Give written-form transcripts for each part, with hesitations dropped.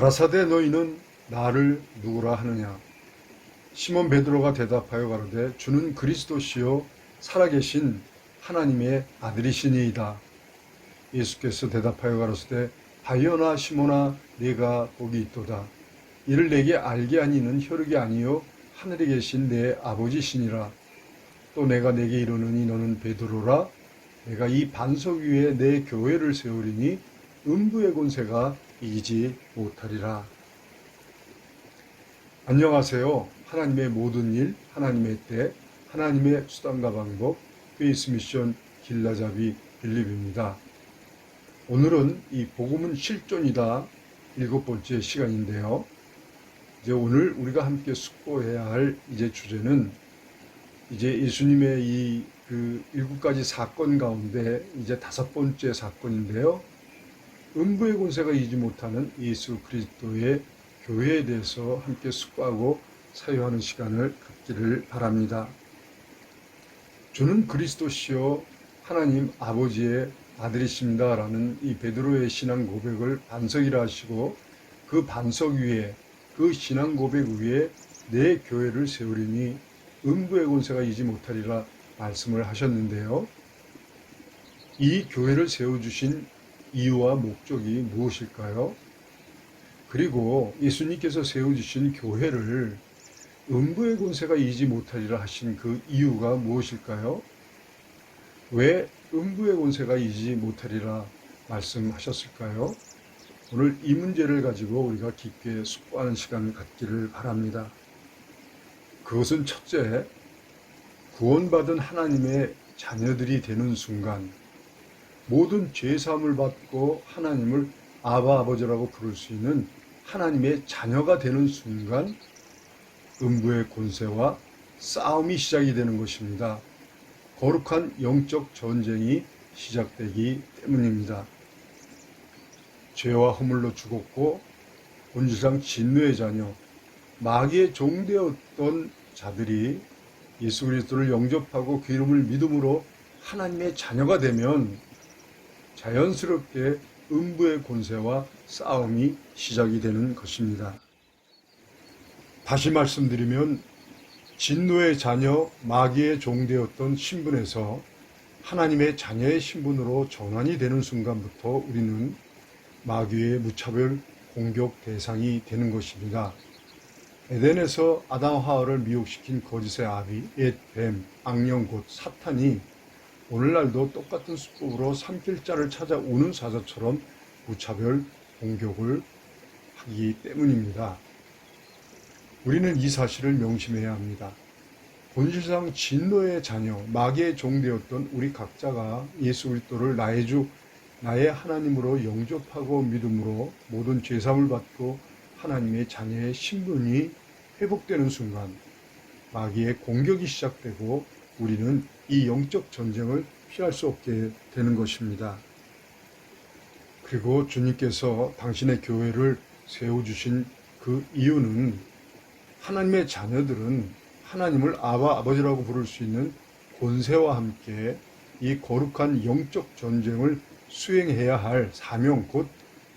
가라사대 너희는 나를 누구라 하느냐. 시몬 베드로가 대답하여 가로되 주는 그리스도시요 살아계신 하나님의 아들이시니이다. 예수께서 대답하여 가로되 바요나 시몬아 네가 복이 있도다. 이를 내게 알게 하니는 혈육이 아니요 하늘에 계신 내 아버지시니라. 또 내가 내게 이르노니 너는 베드로라. 내가 이 반석 위에 내 교회를 세우리니 음부의 권세가 이기지 못하리라. 안녕하세요. 하나님의 모든 일, 하나님의 때, 하나님의 수단과 방법, 페이스 미션 길라잡이 빌립입니다. 오늘은 이 복음은 실존이다 7번째 시간인데요. 이제 오늘 우리가 함께 숙고해야 할 주제는 예수님의 이 7가지 사건 가운데 5번째 사건인데요. 음부의 권세가 이기지 못하는 예수 그리스도의 교회에 대해서 함께 숙고하고 사유하는 시간을 갖기를 바랍니다. 주는 그리스도시요 하나님 아버지의 아들이십니다 라는 이 베드로의 신앙 고백을 반석이라 하시고, 그 반석 위에, 그 신앙 고백 위에 내 교회를 세우리니 음부의 권세가 이기지 못하리라 말씀을 하셨는데요. 이 교회를 세워주신 이유와 목적이 무엇일까요? 그리고 예수님께서 세워주신 교회를 음부의 권세가 이기지 못하리라 하신 그 이유가 무엇일까요? 왜 음부의 권세가 이기지 못하리라 말씀하셨을까요? 오늘 이 문제를 가지고 우리가 깊게 숙고하는 시간을 갖기를 바랍니다. 그것은 첫째, 구원받은 하나님의 자녀들이 되는 순간, 모든 죄사함을 받고 하나님을 아바 아버지라고 부를 수 있는 하나님의 자녀가 되는 순간 음부의 권세와 싸움이 시작이 되는 것입니다. 거룩한 영적 전쟁이 시작되기 때문입니다. 죄와 허물로 죽었고 본질상 진노의 자녀, 마귀의 종되었던 자들이 예수 그리스도를 영접하고 그 이름을 믿음으로 하나님의 자녀가 되면 자연스럽게 음부의 권세와 싸움이 시작이 되는 것입니다. 다시 말씀드리면 진노의 자녀, 마귀의 종되었던 신분에서 하나님의 자녀의 신분으로 전환이 되는 순간부터 우리는 마귀의 무차별 공격 대상이 되는 것입니다. 에덴에서 아담 하와를 미혹시킨 거짓의 아비, 옛 뱀, 악령 곧 사탄이 오늘날도 똑같은 수법으로 삼킬 자를 찾아오는 사자처럼 무차별 공격을 하기 때문입니다. 우리는 이 사실을 명심해야 합니다. 본질상 진노의 자녀, 마귀의 종되었던 우리 각자가 예수 그리스도를 나의 주, 나의 하나님으로 영접하고 믿음으로 모든 죄사함을 받고 하나님의 자녀의 신분이 회복되는 순간 마귀의 공격이 시작되고 우리는 이 영적 전쟁을 피할 수 없게 되는 것입니다. 그리고 주님께서 당신의 교회를 세워주신 그 이유는 하나님의 자녀들은 하나님을 아바 아버지라고 부를 수 있는 권세와 함께 이 거룩한 영적 전쟁을 수행해야 할 사명 곧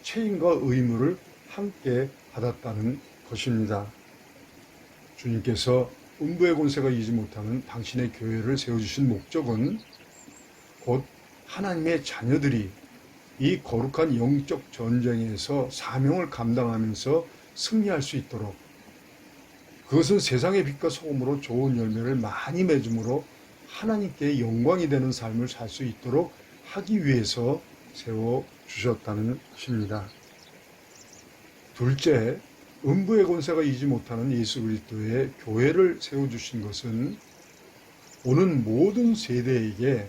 책임과 의무를 함께 받았다는 것입니다. 주님께서 음부의 권세가 이기지 못하는 당신의 교회를 세워주신 목적은 곧 하나님의 자녀들이 이 거룩한 영적 전쟁에서 사명을 감당하면서 승리할 수 있도록, 그것은 세상의 빛과 소금으로 좋은 열매를 많이 맺음으로 하나님께 영광이 되는 삶을 살 수 있도록 하기 위해서 세워주셨다는 것입니다. 둘째, 음부의 권세가 이기지 못하는 예수 그리스도의 교회를 세워주신 것은 오는 모든 세대에게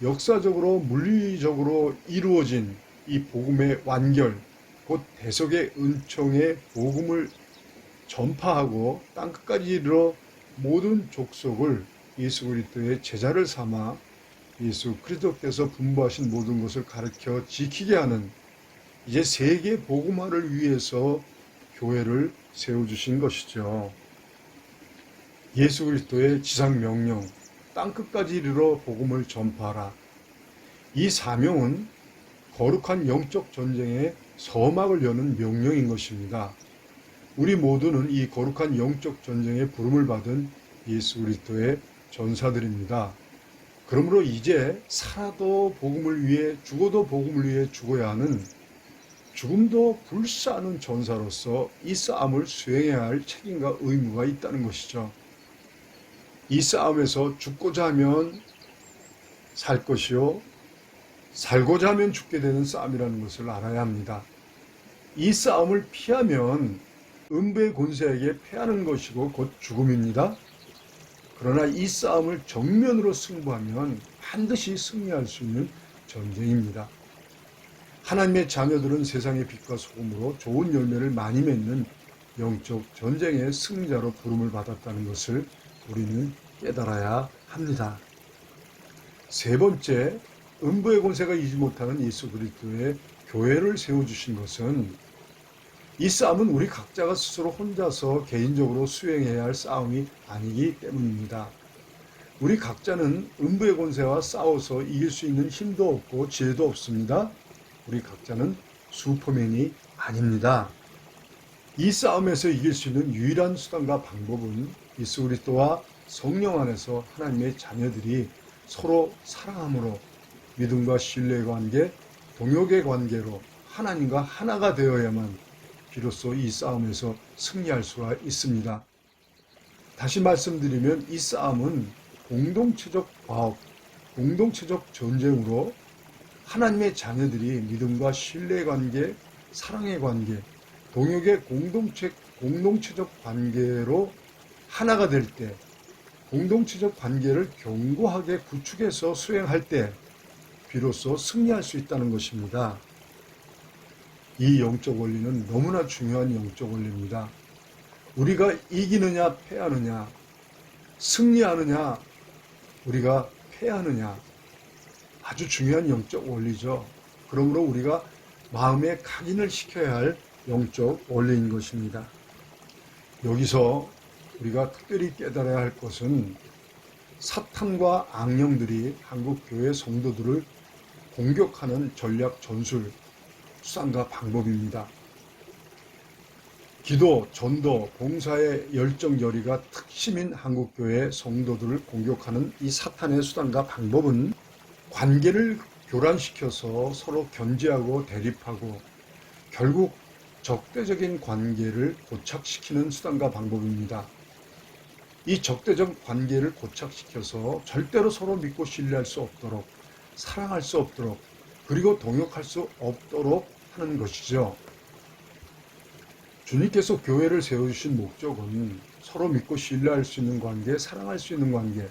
역사적으로 물리적으로 이루어진 이 복음의 완결, 곧 대속의 은총의 복음을 전파하고 땅끝까지 이르러 모든 족속을 예수 그리스도의 제자를 삼아 예수 그리스도께서 분부하신 모든 것을 가르쳐 지키게 하는 이제 세계 복음화를 위해서 교회를 세워주신 것이죠. 예수 그리스도의 지상 명령, 땅끝까지 이르러 복음을 전파하라. 이 사명은 거룩한 영적 전쟁의 서막을 여는 명령인 것입니다. 우리 모두는 이 거룩한 영적 전쟁에 부름을 받은 예수 그리스도의 전사들입니다. 그러므로 이제 살아도 복음을 위해 죽어도 복음을 위해 죽어야 하는 죽음도 불사하는 전사로서 이 싸움을 수행해야 할 책임과 의무가 있다는 것이죠. 이 싸움에서 죽고자 하면 살 것이요 살고자 하면 죽게 되는 싸움이라는 것을 알아야 합니다. 이 싸움을 피하면 음부의 권세에게 패하는 것이고 곧 죽음입니다. 그러나 이 싸움을 정면으로 승부하면 반드시 승리할 수 있는 전쟁입니다. 하나님의 자녀들은 세상의 빛과 소금으로 좋은 열매를 많이 맺는 영적 전쟁의 승리자로 부름을 받았다는 것을 우리는 깨달아야 합니다. 세 번째, 음부의 권세가 이기지 못하는 예수 그리스도의 교회를 세워주신 것은 이 싸움은 우리 각자가 스스로 혼자서 개인적으로 수행해야 할 싸움이 아니기 때문입니다. 우리 각자는 음부의 권세와 싸워서 이길 수 있는 힘도 없고 지혜도 없습니다. 우리 각자는 슈퍼맨이 아닙니다. 이 싸움에서 이길 수 있는 유일한 수단과 방법은 예수 그리스도와 성령 안에서 하나님의 자녀들이 서로 사랑함으로 믿음과 신뢰의 관계, 동역의 관계로 하나님과 하나가 되어야만 비로소 이 싸움에서 승리할 수가 있습니다. 다시 말씀드리면 이 싸움은 공동체적 과업, 공동체적 전쟁으로 하나님의 자녀들이 믿음과 신뢰의 관계, 사랑의 관계, 동역의 공동체적 관계로 하나가 될 때, 공동체적 관계를 견고하게 구축해서 수행할 때 비로소 승리할 수 있다는 것입니다. 이 영적 원리는 너무나 중요한 영적 원리입니다. 우리가 이기느냐 패하느냐, 승리하느냐 우리가 패하느냐, 아주 중요한 영적 원리죠. 그러므로 우리가 마음에 각인을 시켜야 할 영적 원리인 것입니다. 여기서 우리가 특별히 깨달아야 할 것은 사탄과 악령들이 한국교회 성도들을 공격하는 전략, 전술, 수단과 방법입니다. 기도, 전도, 봉사의 열정, 열의가 특심인 한국교회 성도들을 공격하는 이 사탄의 수단과 방법은 관계를 교란시켜서 서로 견제하고 대립하고 결국 적대적인 관계를 고착시키는 수단과 방법입니다. 이 적대적 관계를 고착시켜서 절대로 서로 믿고 신뢰할 수 없도록, 사랑할 수 없도록, 그리고 동역할 수 없도록 하는 것이죠. 주님께서 교회를 세워주신 목적은 서로 믿고 신뢰할 수 있는 관계, 사랑할 수 있는 관계,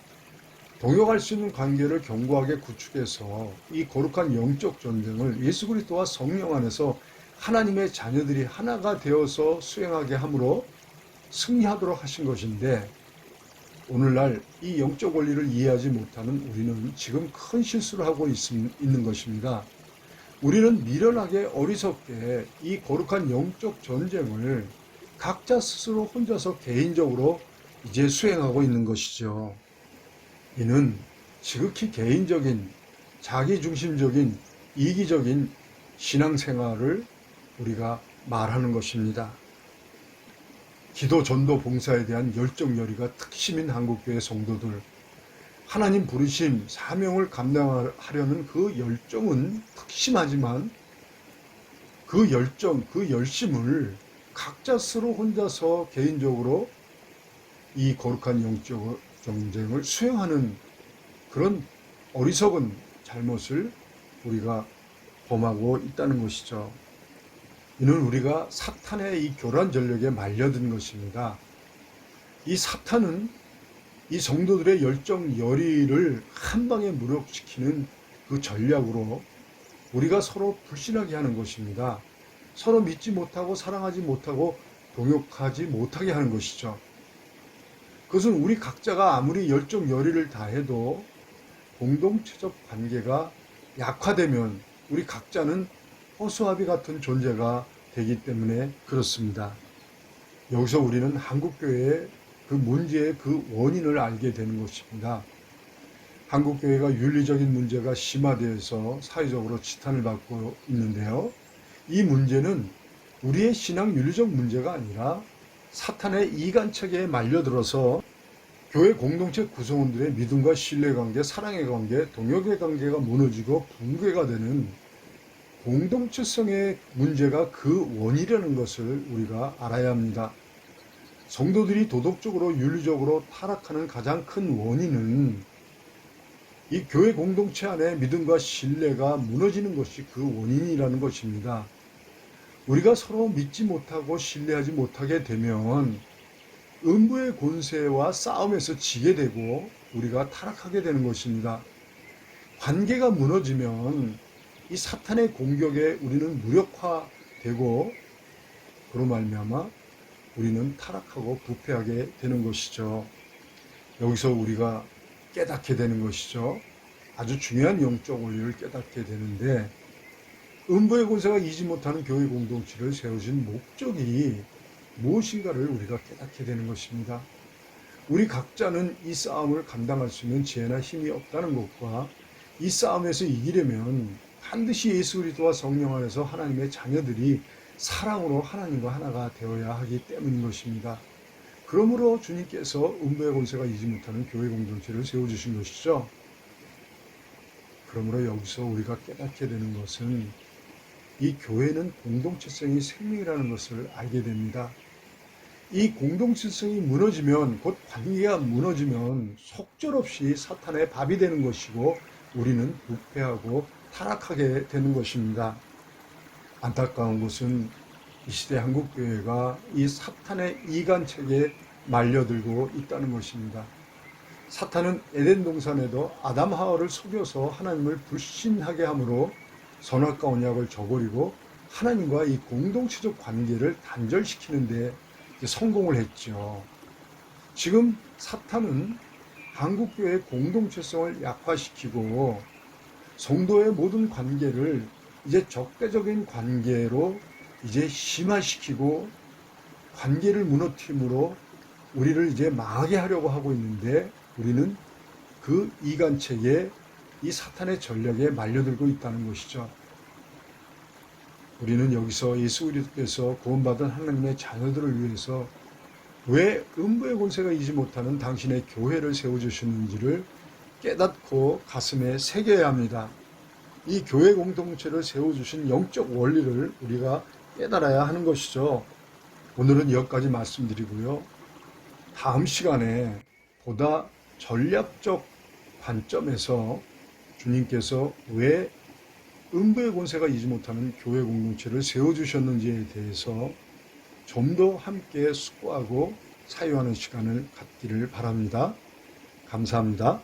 동역할 수 있는 관계를 견고하게 구축해서 이 거룩한 영적 전쟁을 예수 그리스도와 성령 안에서 하나님의 자녀들이 하나가 되어서 수행하게 함으로 승리하도록 하신 것인데, 오늘날 이 영적 원리를 이해하지 못하는 우리는 지금 큰 실수를 하고 있는 것입니다. 우리는 미련하게 어리석게 이 거룩한 영적 전쟁을 각자 스스로 혼자서 개인적으로 이제 수행하고 있는 것이죠. 이는 지극히 개인적인, 자기중심적인, 이기적인 신앙생활을 우리가 말하는 것입니다. 기도, 전도, 봉사에 대한 열정, 열의가 특심인 한국교회 성도들, 하나님 부르심, 사명을 감당하려는 그 열정은 특심하지만 그 열정, 그 열심을 각자 스스로 혼자서 개인적으로 이 거룩한 영적 전쟁을 수행하는 그런 어리석은 잘못을 우리가 범하고 있다는 것이죠. 이는 우리가 사탄의 이 교란 전력에 말려든 것입니다. 이 사탄은 이 성도들의 열정, 열의를 한 방에 무력시키는 그 전략으로 우리가 서로 불신하게 하는 것입니다. 서로 믿지 못하고 사랑하지 못하고 동역하지 못하게 하는 것이죠. 그것은 우리 각자가 아무리 열정, 열의를 다해도 공동체적 관계가 약화되면 우리 각자는 허수아비 같은 존재가 되기 때문에 그렇습니다. 여기서 우리는 한국교회의 그 문제의 그 원인을 알게 되는 것입니다. 한국교회가 윤리적인 문제가 심화되어서 사회적으로 지탄을 받고 있는데요. 이 문제는 우리의 신앙 윤리적 문제가 아니라 사탄의 이간책에 말려들어서 교회 공동체 구성원들의 믿음과 신뢰관계, 사랑의 관계, 동역의 관계가 무너지고 붕괴가 되는 공동체성의 문제가 그 원인이라는 것을 우리가 알아야 합니다. 성도들이 도덕적으로 윤리적으로 타락하는 가장 큰 원인은 이 교회 공동체 안에 믿음과 신뢰가 무너지는 것이 그 원인이라는 것입니다. 우리가 서로 믿지 못하고 신뢰하지 못하게 되면 음부의 권세와 싸움에서 지게 되고 우리가 타락하게 되는 것입니다. 관계가 무너지면 이 사탄의 공격에 우리는 무력화되고 그로 말미암아 우리는 타락하고 부패하게 되는 것이죠. 여기서 우리가 깨닫게 되는 것이죠. 아주 중요한 영적 원리를 깨닫게 되는데 음부의 권세가 이지 못하는 교회 공동체를 세우신 목적이 무엇인가를 우리가 깨닫게 되는 것입니다. 우리 각자는 이 싸움을 감당할 수 있는 지혜나 힘이 없다는 것과 이 싸움에서 이기려면 반드시 예수 그리스도와 성령 안에서 하나님의 자녀들이 사랑으로 하나님과 하나가 되어야 하기 때문인 것입니다. 그러므로 주님께서 음부의 권세가 이지 못하는 교회 공동체를 세워주신 것이죠. 그러므로 여기서 우리가 깨닫게 되는 것은 이 교회는 공동체성이 생명이라는 것을 알게 됩니다. 이 공동체성이 무너지면, 곧 관계가 무너지면 속절없이 사탄의 밥이 되는 것이고 우리는 부패하고 타락하게 되는 것입니다. 안타까운 것은 이 시대 한국교회가 이 사탄의 이간책에 말려들고 있다는 것입니다. 사탄은 에덴 동산에도 아담 하와를 속여서 하나님을 불신하게 함으로 선악과 언약을 저버리고 하나님과 이 공동체적 관계를 단절시키는 데 성공을 했죠. 지금 사탄은 한국교회의 공동체성을 약화시키고 성도의 모든 관계를 이제 적대적인 관계로 이제 심화시키고 관계를 무너뜨림으로 우리를 이제 망하게 하려고 하고 있는데 우리는 그 이간책에 이 사탄의 전략에 말려들고 있다는 것이죠. 우리는 여기서 예수 그리스도께서 구원받은 하나님의 자녀들을 위해서 왜 음부의 권세가 이지 못하는 당신의 교회를 세워주셨는지를 깨닫고 가슴에 새겨야 합니다. 이 교회 공동체를 세워주신 영적 원리를 우리가 깨달아야 하는 것이죠. 오늘은 여기까지 말씀드리고요. 다음 시간에 보다 전략적 관점에서 주님께서 왜 음부의 권세가 이지 못하는 교회 공동체를 세워주셨는지에 대해서 좀 더 함께 숙고하고 사유하는 시간을 갖기를 바랍니다. 감사합니다.